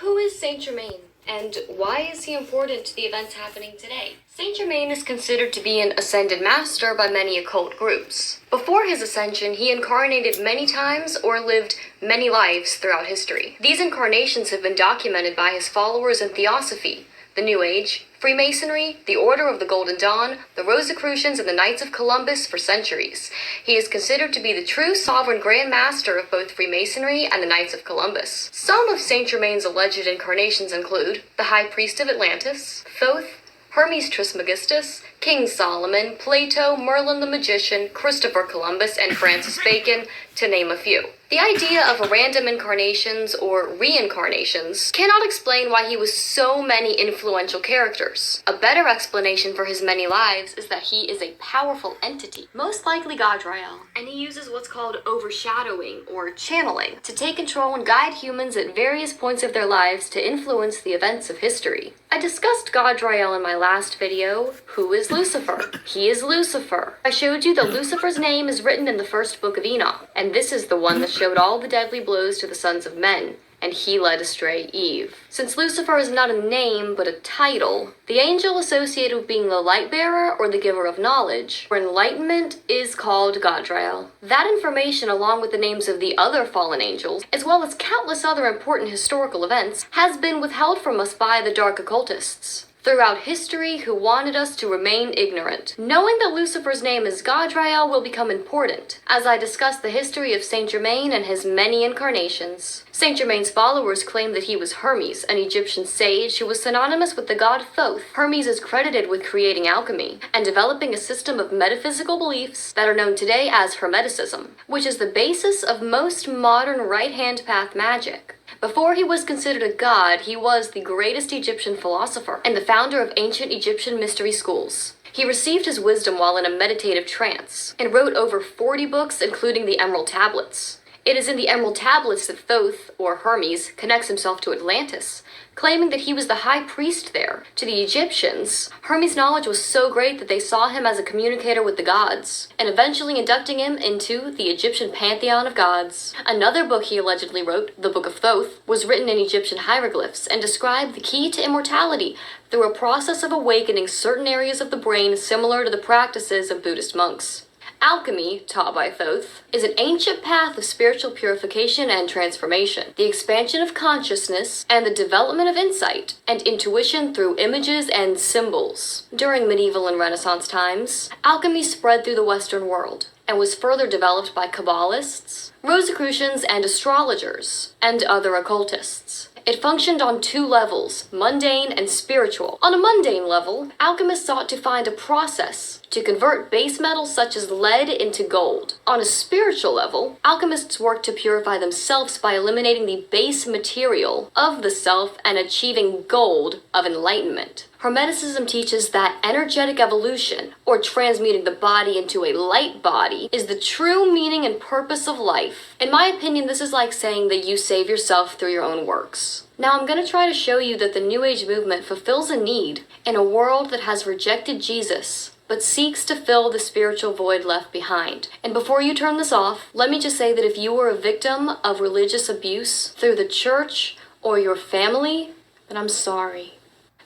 Who is Saint Germain, and why is he important to the events happening today? Saint Germain is considered to be an ascended master by many occult groups. Before his ascension, he incarnated many times or lived many lives throughout history. These incarnations have been documented by his followers in Theosophy, the New Age, Freemasonry, the Order of the Golden Dawn, the Rosicrucians, and the Knights of Columbus for centuries. He is considered to be the true sovereign Grand Master of both Freemasonry and the Knights of Columbus. Some of Saint Germain's alleged incarnations include the High Priest of Atlantis, Thoth, Hermes Trismegistus, King Solomon, Plato, Merlin the Magician, Christopher Columbus, and Francis Bacon, to name a few. The idea of random incarnations or reincarnations cannot explain why he was so many influential characters. A better explanation for his many lives is that he is a powerful entity, most likely Gadrael, and he uses what's called overshadowing or channeling to take control and guide humans at various points of their lives to influence the events of history. I discussed Gadrael in my last video. Who is Lucifer? He is Lucifer. I showed you that Lucifer's name is written in the first book of Enoch, and this is the one that showed all the deadly blows to the sons of men, and he led astray Eve. Since Lucifer is not a name, but a title, the angel associated with being the light bearer or the giver of knowledge, or enlightenment, is called Gadrael. That information, along with the names of the other fallen angels, as well as countless other important historical events, has been withheld from us by the dark occultists throughout history who wanted us to remain ignorant. Knowing that Lucifer's name is Gadrael will become important as I discuss the history of Saint Germain and his many incarnations. Saint Germain's followers claim that he was Hermes, an Egyptian sage who was synonymous with the god Thoth. Hermes is credited with creating alchemy and developing a system of metaphysical beliefs that are known today as Hermeticism, which is the basis of most modern right-hand path magic. Before he was considered a god, he was the greatest Egyptian philosopher and the founder of ancient Egyptian mystery schools. He received his wisdom while in a meditative trance and wrote over 40 books, including the Emerald Tablets. It is in the Emerald Tablets that Thoth, or Hermes, connects himself to Atlantis, claiming that he was the high priest there. To the Egyptians, Hermes' knowledge was so great that they saw him as a communicator with the gods, and eventually inducting him into the Egyptian pantheon of gods. Another book he allegedly wrote, the Book of Thoth, was written in Egyptian hieroglyphs and described the key to immortality through a process of awakening certain areas of the brain similar to the practices of Buddhist monks. Alchemy, taught by Thoth, is an ancient path of spiritual purification and transformation, the expansion of consciousness, and the development of insight and intuition through images and symbols. During medieval and Renaissance times, alchemy spread through the Western world and was further developed by Kabbalists, Rosicrucians, and astrologers, and other occultists. It functioned on two levels, mundane and spiritual. On a mundane level, alchemists sought to find a process to convert base metals such as lead into gold. On a spiritual level, alchemists worked to purify themselves by eliminating the base material of the self and achieving gold of enlightenment. Hermeticism teaches that energetic evolution, or transmuting the body into a light body, is the true meaning and purpose of life. In my opinion, this is like saying that you save yourself through your own works. Now I'm going to try to show you that the New Age movement fulfills a need in a world that has rejected Jesus, but seeks to fill the spiritual void left behind. And before you turn this off, let me just say that if you were a victim of religious abuse through the church or your family, then I'm sorry.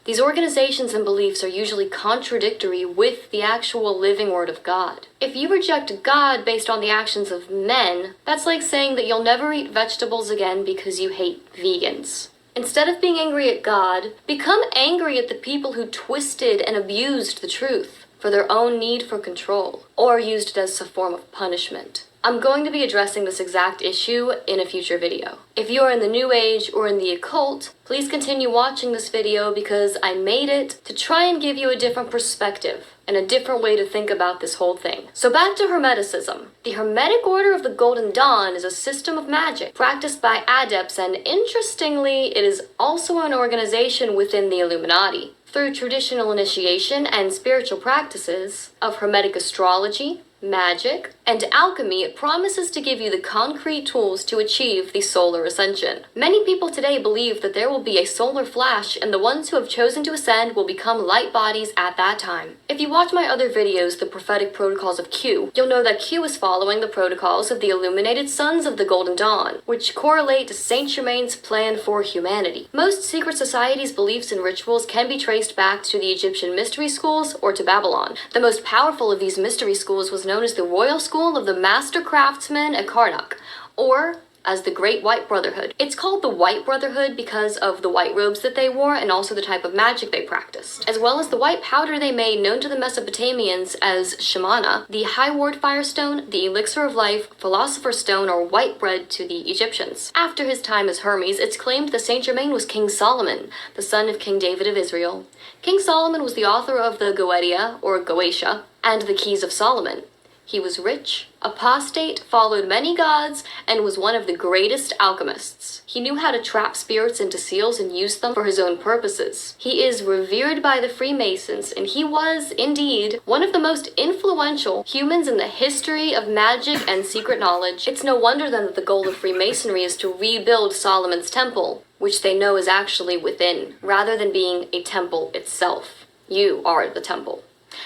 These organizations and beliefs are usually contradictory with the actual living word of God. If you reject God based on the actions of men, that's like saying that you'll never eat vegetables again because you hate vegans. Instead of being angry at God, become angry at the people who twisted and abused the truth for their own need for control, or used it as a form of punishment. I'm going to be addressing this exact issue in a future video. If you are in the New Age or in the occult, please continue watching this video because I made it to try and give you a different perspective and a different way to think about this whole thing. So back to Hermeticism. The Hermetic Order of the Golden Dawn is a system of magic practiced by adepts, and interestingly, it is also an organization within the Illuminati. Through traditional initiation and spiritual practices of Hermetic astrology, magic, and alchemy, it promises to give you the concrete tools to achieve the solar ascension. Many people today believe that there will be a solar flash and the ones who have chosen to ascend will become light bodies at that time. If you watch my other videos, The Prophetic Protocols of Q, you'll know that Q is following the protocols of the illuminated sons of the Golden Dawn, which correlate to Saint Germain's plan for humanity. Most secret societies' beliefs and rituals can be traced back to the Egyptian mystery schools or to Babylon. The most powerful of these mystery schools was known as the Royal School of the Master Craftsmen at Karnak, or as the Great White Brotherhood. It's called the White Brotherhood because of the white robes that they wore and also the type of magic they practiced, as well as the white powder they made known to the Mesopotamians as shamana, the high ward firestone, the elixir of life, philosopher's stone, or white bread to the Egyptians. After his time as Hermes, it's claimed that Saint Germain was King Solomon, the son of King David of Israel. King Solomon was the author of the Goetia, or Goetia, and the Keys of Solomon. He was rich, apostate, followed many gods, and was one of the greatest alchemists. He knew how to trap spirits into seals and use them for his own purposes. He is revered by the Freemasons, and he was, indeed, one of the most influential humans in the history of magic and secret knowledge. It's no wonder then that the goal of Freemasonry is to rebuild Solomon's temple, which they know is actually within, rather than being a temple itself. You are the temple.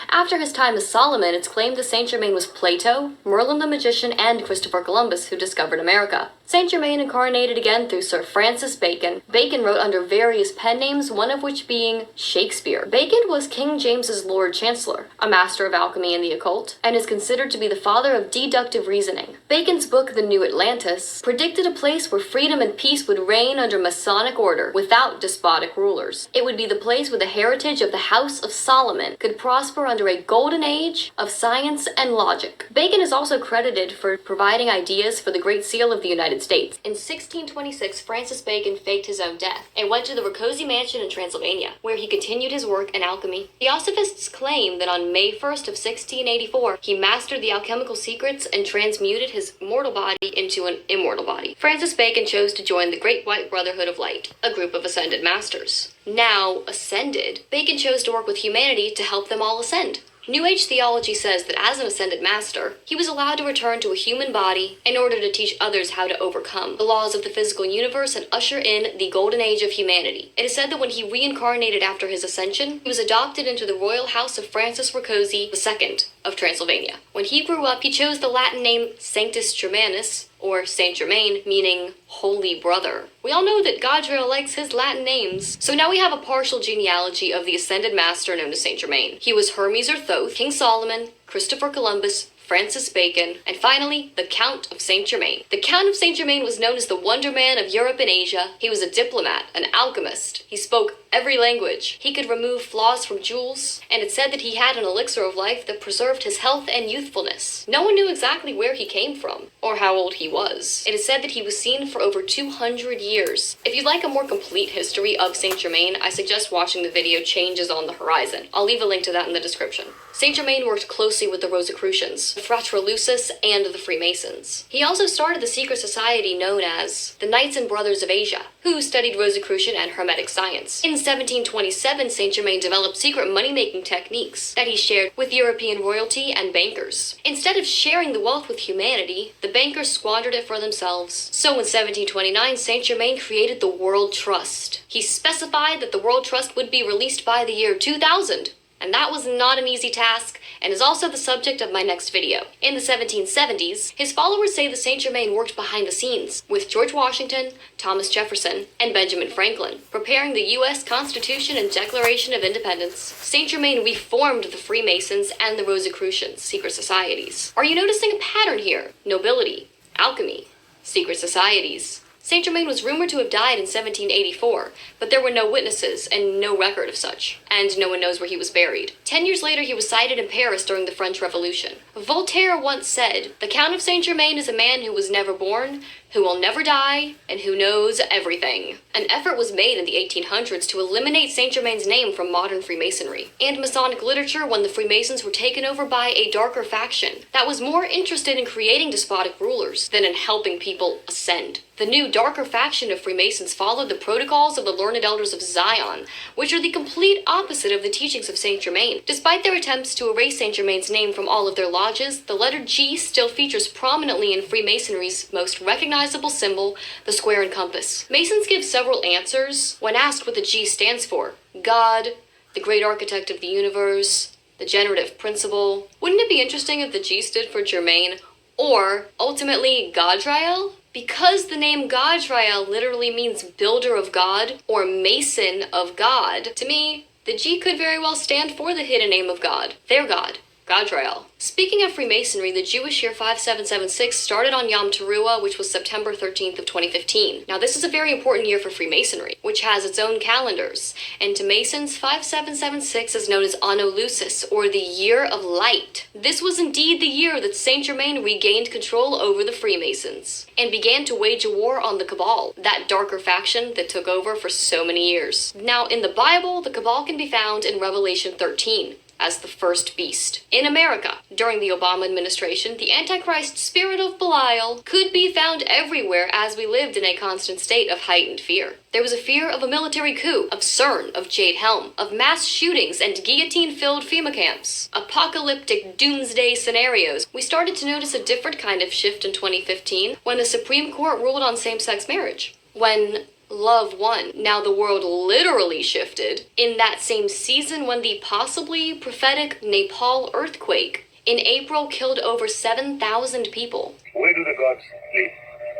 After his time as Solomon, it's claimed that Saint Germain was Plato, Merlin the Magician, and Christopher Columbus who discovered America. Saint Germain incarnated again through Sir Francis Bacon. Bacon wrote under various pen names, one of which being Shakespeare. Bacon was King James's Lord Chancellor, a master of alchemy and the occult, and is considered to be the father of deductive reasoning. Bacon's book, The New Atlantis, predicted a place where freedom and peace would reign under Masonic order, without despotic rulers. It would be the place where the heritage of the House of Solomon could prosper under a golden age of science and logic. Bacon is also credited for providing ideas for the Great Seal of the United States. In 1626, Francis Bacon faked his own death and went to the Rákóczi mansion in Transylvania, where he continued his work in alchemy. Theosophists claim that on May 1st of 1684, he mastered the alchemical secrets and transmuted his mortal body into an immortal body. Francis Bacon chose to join the Great White Brotherhood of Light, a group of ascended masters. Now ascended, Bacon chose to work with humanity to help them all ascend. New Age theology says that as an ascended master, he was allowed to return to a human body in order to teach others how to overcome the laws of the physical universe and usher in the golden age of humanity. It is said that when he reincarnated after his ascension, he was adopted into the royal house of Francis Rákóczi II of Transylvania. When he grew up, he chose the Latin name Sanctus Germanus, or Saint Germain, meaning holy brother. We all know that Gaudreau likes his Latin names. So now we have a partial genealogy of the ascended master known as Saint Germain. He was Hermes or Thoth, King Solomon, Christopher Columbus, Francis Bacon, and finally, the Count of Saint Germain. The Count of Saint Germain was known as the Wonder Man of Europe and Asia. He was a diplomat, an alchemist. He spoke every language. He could remove flaws from jewels, and it said that he had an elixir of life that preserved his health and youthfulness. No one knew exactly where he came from, or how old he was. It is said that he was seen for over 200 years. If you'd like a more complete history of Saint Germain, I suggest watching the video Changes on the Horizon. I'll leave a link to that in the description. Saint Germain worked closely with the Rosicrucians, the Fratres Lucis, and the Freemasons. He also started the secret society known as the Knights and Brothers of Asia, who studied Rosicrucian and Hermetic science. In 1727, Saint Germain developed secret money-making techniques that he shared with European royalty and bankers. Instead of sharing the wealth with humanity, the bankers squandered it for themselves. So in 1729, Saint Germain created the World Trust. He specified that the World Trust would be released by the year 2000. And that was not an easy task, and is also the subject of my next video. In the 1770s, his followers say that Saint Germain worked behind the scenes with George Washington, Thomas Jefferson, and Benjamin Franklin, preparing the U.S. Constitution and Declaration of Independence. Saint Germain reformed the Freemasons and the Rosicrucians, secret societies. Are you noticing a pattern here? Nobility, alchemy, secret societies. Saint Germain was rumored to have died in 1784, but there were no witnesses and no record of such, and no one knows where he was buried. 10 years later, he was cited in Paris during the French Revolution. Voltaire once said, "The Count of Saint Germain is a man who was never born, who will never die, and who knows everything. An effort was made in the 1800s to eliminate Saint Germain's name from modern Freemasonry and Masonic literature when the Freemasons were taken over by a darker faction that was more interested in creating despotic rulers than in helping people ascend. The new, darker faction of Freemasons followed the protocols of the Learned Elders of Zion, which are the complete opposite of the teachings of Saint Germain. Despite their attempts to erase Saint Germain's name from all of their lodges, the letter G still features prominently in Freemasonry's most recognizable symbol, the square and compass. Masons give several answers when asked what the G stands for. God, the great architect of the universe, the generative principle. Wouldn't it be interesting if the G stood for Germain, or, ultimately, Gadrael? Because the name Gadrael literally means builder of God or mason of God, to me, the G could very well stand for the hidden name of God, their God, Gadrael. Speaking of Freemasonry, the Jewish year 5776 started on Yom Teruah, which was September 13th of 2015. Now, this is a very important year for Freemasonry, which has its own calendars, and to Masons, 5776 is known as Anno Lucis, or the Year of Light. This was indeed the year that Saint Germain regained control over the Freemasons, and began to wage a war on the Cabal, that darker faction that took over for so many years. Now, in the Bible, the Cabal can be found in Revelation 13, as the first beast. In America, during the Obama administration, the Antichrist spirit of Belial could be found everywhere as we lived in a constant state of heightened fear. There was a fear of a military coup, of CERN, of Jade Helm, of mass shootings and guillotine-filled FEMA camps, apocalyptic doomsday scenarios. We started to notice a different kind of shift in 2015 when the Supreme Court ruled on same-sex marriage. When love won. Now the world literally shifted in that same season when the possibly prophetic Nepal earthquake in April killed over 7,000 people. Where do the gods live?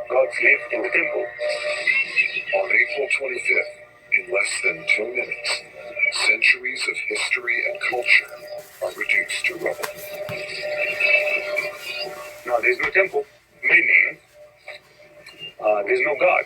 Gods live in the temple. On April 25th, in less than 2 minutes, centuries of history and culture are reduced to rubble. No, there's no temple, meaning there's no God.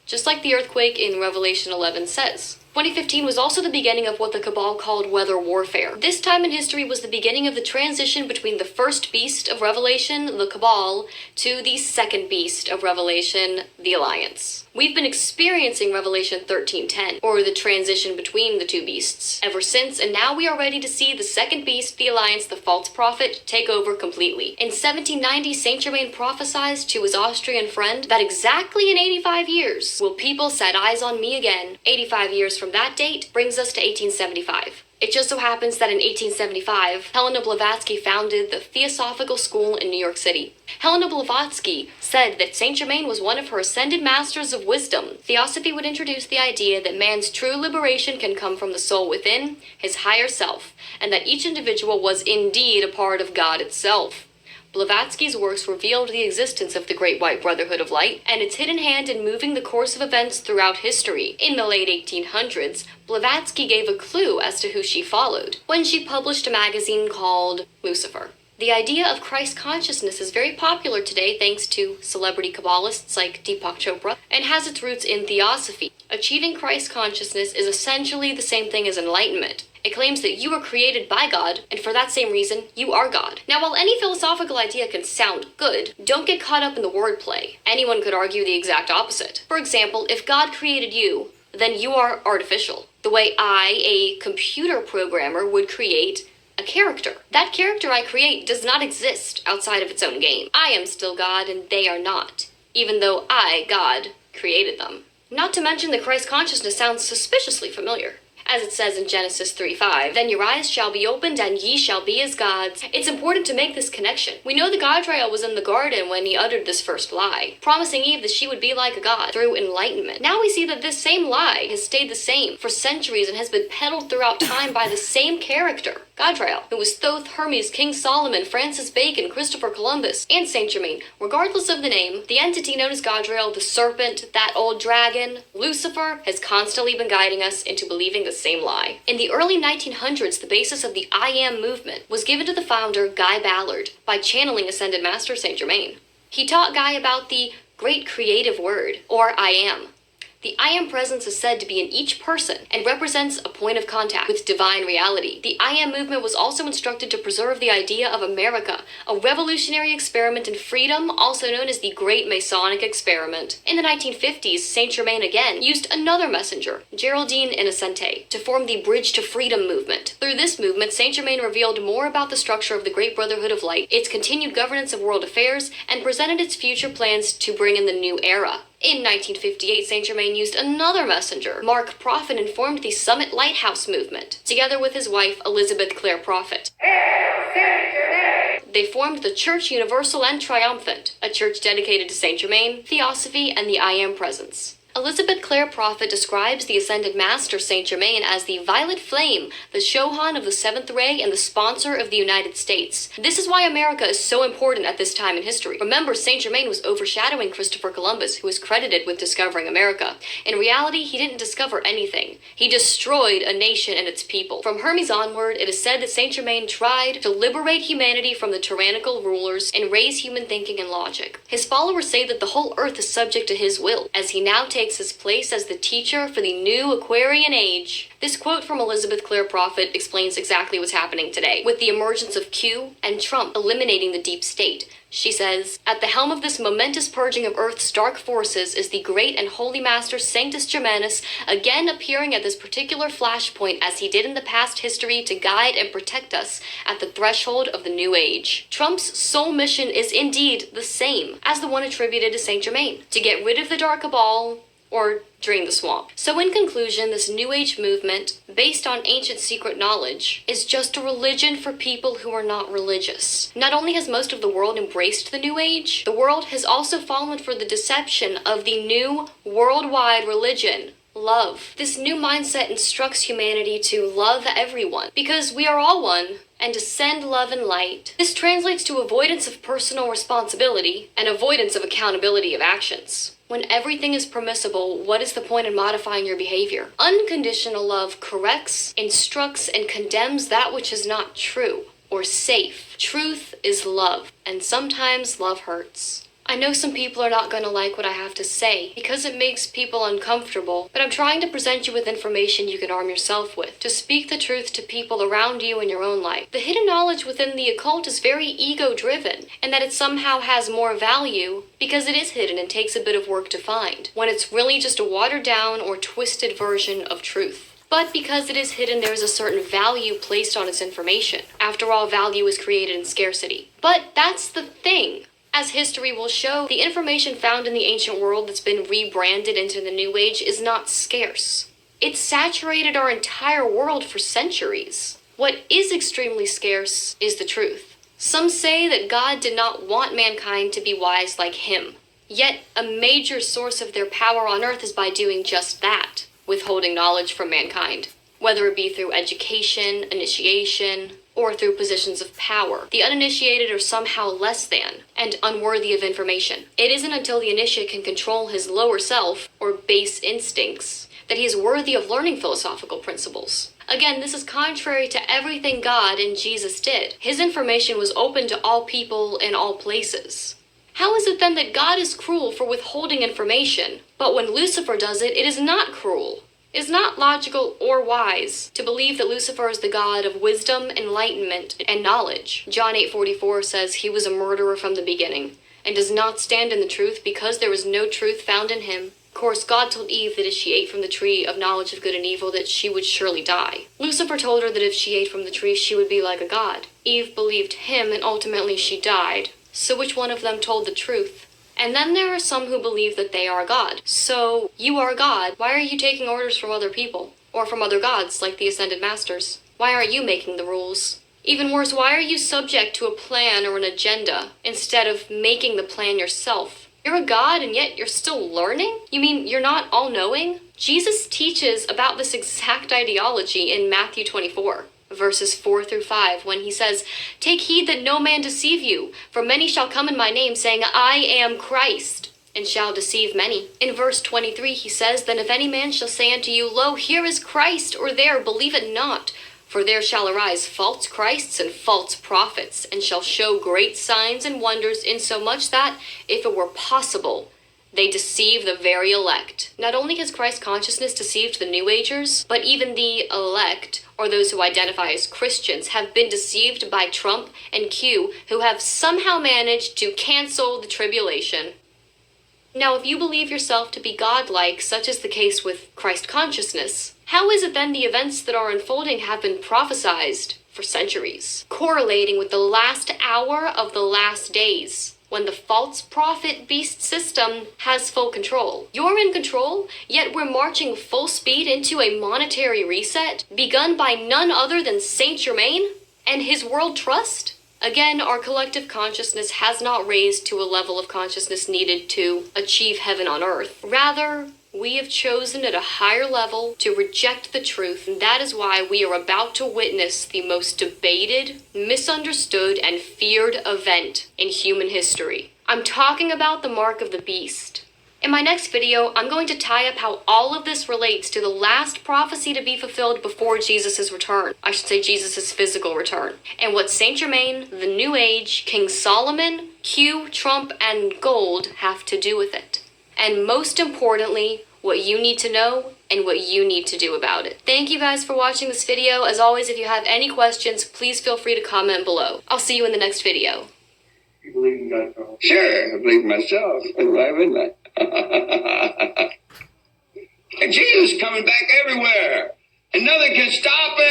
Just like the earthquake in Revelation 11 says. 2015 was also the beginning of what the Cabal called weather warfare. This time in history was the beginning of the transition between the first beast of Revelation, the Cabal, to the second beast of Revelation, the Alliance. We've been experiencing Revelation 13:10, or the transition between the two beasts, ever since, and now we are ready to see the second beast, the Alliance, the false prophet, take over completely. In 1790, Saint Germain prophesied to his Austrian friend that exactly in 85 years will people set eyes on me again. 85 years from that date brings us to 1875. It just so happens that in 1875, Helena Blavatsky founded the Theosophical School in New York City. Helena Blavatsky said that Saint Germain was one of her ascended masters of wisdom. Theosophy would introduce the idea that man's true liberation can come from the soul within, his higher self, and that each individual was indeed a part of God itself. Blavatsky's works revealed the existence of the Great White Brotherhood of Light and its hidden hand in moving the course of events throughout history. In the late 1800s, Blavatsky gave a clue as to who she followed when she published a magazine called Lucifer. The idea of Christ consciousness is very popular today thanks to celebrity Kabbalists like Deepak Chopra and has its roots in Theosophy. Achieving Christ consciousness is essentially the same thing as enlightenment. It claims that you were created by God, and for that same reason, you are God. Now, while any philosophical idea can sound good, don't get caught up in the wordplay. Anyone could argue the exact opposite. For example, if God created you, then you are artificial. The way I, a computer programmer, would create a character. That character I create does not exist outside of its own game. I am still God, and they are not, even though I, God, created them. Not to mention that Christ consciousness sounds suspiciously familiar. As it says in Genesis 3:5, "Then your eyes shall be opened, and ye shall be as gods." It's important to make this connection. We know the Gadrael was in the garden when he uttered this first lie, promising Eve that she would be like a god through enlightenment. Now we see that this same lie has stayed the same for centuries and has been peddled throughout time by the same character, Gadrael, who was Thoth, Hermes, King Solomon, Francis Bacon, Christopher Columbus, and Saint Germain. Regardless of the name, the entity known as Gadrael, the serpent, that old dragon, Lucifer, has constantly been guiding us into believing the same lie. In the early 1900s, the basis of the I Am movement was given to the founder, Guy Ballard, by channeling Ascended Master Saint Germain. He taught Guy about the great creative word, or I Am. The I Am presence is said to be in each person and represents a point of contact with divine reality. The I Am movement was also instructed to preserve the idea of America, a revolutionary experiment in freedom, also known as the Great Masonic Experiment. In the 1950s, Saint Germain again used another messenger, Geraldine Innocente, to form the Bridge to Freedom movement. Through this movement, Saint Germain revealed more about the structure of the Great Brotherhood of Light, its continued governance of world affairs, and presented its future plans to bring in the new era. In 1958, Saint Germain used another messenger, Mark Prophet, and formed the Summit Lighthouse movement, together with his wife, Elizabeth Clare Prophet. They formed the Church Universal and Triumphant, a church dedicated to Saint Germain, Theosophy, and the I Am presence. Elizabeth Clare Prophet describes the Ascended Master Saint Germain as the violet flame, the Shohan of the seventh ray, and the sponsor of the United States. This is why America is so important at this time in history. Remember, Saint Germain was overshadowing Christopher Columbus, who was credited with discovering America. In reality, he didn't discover anything. He destroyed a nation and its people. From Hermes onward, it is said that Saint Germain tried to liberate humanity from the tyrannical rulers and raise human thinking and logic. His followers say that the whole earth is subject to his will, as he now takes his place as the teacher for the new Aquarian age. This quote from Elizabeth Clare Prophet explains exactly what's happening today, with the emergence of Q and Trump eliminating the deep state. She says, "At the helm of this momentous purging of Earth's dark forces is the great and holy master Sanctus Germanus, again appearing at this particular flashpoint as he did in the past history to guide and protect us at the threshold of the new age." Trump's sole mission is indeed the same as the one attributed to Saint Germain, to get rid of the dark cabal, or drain the swamp. So in conclusion, this New Age movement, based on ancient secret knowledge, is just a religion for people who are not religious. Not only has most of the world embraced the New Age, the world has also fallen for the deception of the new worldwide religion, love. This new mindset instructs humanity to love everyone, because we are all one, and to send love and light. This translates to avoidance of personal responsibility and avoidance of accountability of actions. When everything is permissible, what is the point in modifying your behavior? Unconditional love corrects, instructs, and condemns that which is not true or safe. Truth is love, and sometimes love hurts. I know some people are not going to like what I have to say because it makes people uncomfortable, but I'm trying to present you with information you can arm yourself with, to speak the truth to people around you in your own life. The hidden knowledge within the occult is very ego-driven, and that it somehow has more value because it is hidden and takes a bit of work to find, when it's really just a watered-down or twisted version of truth. But because it is hidden, there is a certain value placed on its information. After all, value is created in scarcity. But that's the thing. As history will show, the information found in the ancient world that's been rebranded into the New Age is not scarce. It's saturated our entire world for centuries. What is extremely scarce is the truth. Some say that God did not want mankind to be wise like him. Yet, a major source of their power on earth is by doing just that, withholding knowledge from mankind, whether it be through education, initiation, or through positions of power. The uninitiated are somehow less than and unworthy of information. It isn't until the initiate can control his lower self, or base instincts, that he is worthy of learning philosophical principles. Again, this is contrary to everything God and Jesus did. His information was open to all people in all places. How is it then that God is cruel for withholding information, but when Lucifer does it, it is not cruel? It is not logical or wise to believe that Lucifer is the god of wisdom, enlightenment, and knowledge. John 8:44 says he was a murderer from the beginning, and does not stand in the truth because there is no truth found in him. Of course, God told Eve that if she ate from the tree of knowledge of good and evil, that she would surely die. Lucifer told her that if she ate from the tree, she would be like a god. Eve believed him, and ultimately she died. So which one of them told the truth? And then there are some who believe that they are God. So, you are God. Why are you taking orders from other people? Or from other gods, like the Ascended Masters? Why aren't you making the rules? Even worse, why are you subject to a plan or an agenda, instead of making the plan yourself? You're a god, and yet you're still learning? You mean you're not all-knowing? Jesus teaches about this exact ideology in Matthew 24. Verses 4 through 5, when he says, "Take heed that no man deceive you, for many shall come in my name, saying, I am Christ, and shall deceive many." In verse 23, he says, "Then if any man shall say unto you, Lo, here is Christ, or there, believe it not. For there shall arise false Christs and false prophets, and shall show great signs and wonders, insomuch that, if it were possible, They deceive the very elect. Not only has Christ consciousness deceived the New Agers, but even the elect, or those who identify as Christians, have been deceived by Trump and Q, who have somehow managed to cancel the tribulation. Now, if you believe yourself to be godlike, such is the case with Christ consciousness, how is it then the events that are unfolding have been prophesized for centuries, correlating with the last hour of the last days, when the false prophet beast system has full control? You're in control, yet we're marching full speed into a monetary reset begun by none other than Saint Germain and his world trust? Again, our collective consciousness has not raised to a level of consciousness needed to achieve heaven on earth. Rather, we have chosen at a higher level to reject the truth, and that is why we are about to witness the most debated, misunderstood, and feared event in human history. I'm talking about the mark of the beast. In my next video, I'm going to tie up how all of this relates to the last prophecy to be fulfilled before Jesus' return. I should say Jesus' physical return. And what Saint Germain, the New Age, King Solomon, Q, Trump, and gold have to do with it. And most importantly, what you need to know and what you need to do about it. Thank you guys for watching this video. As always, if you have any questions, please feel free to comment below. I'll see you in the next video. You believe in God, Carl? Sure, I believe myself. Why wouldn't I? And Jesus is coming back everywhere, and nothing can stop it.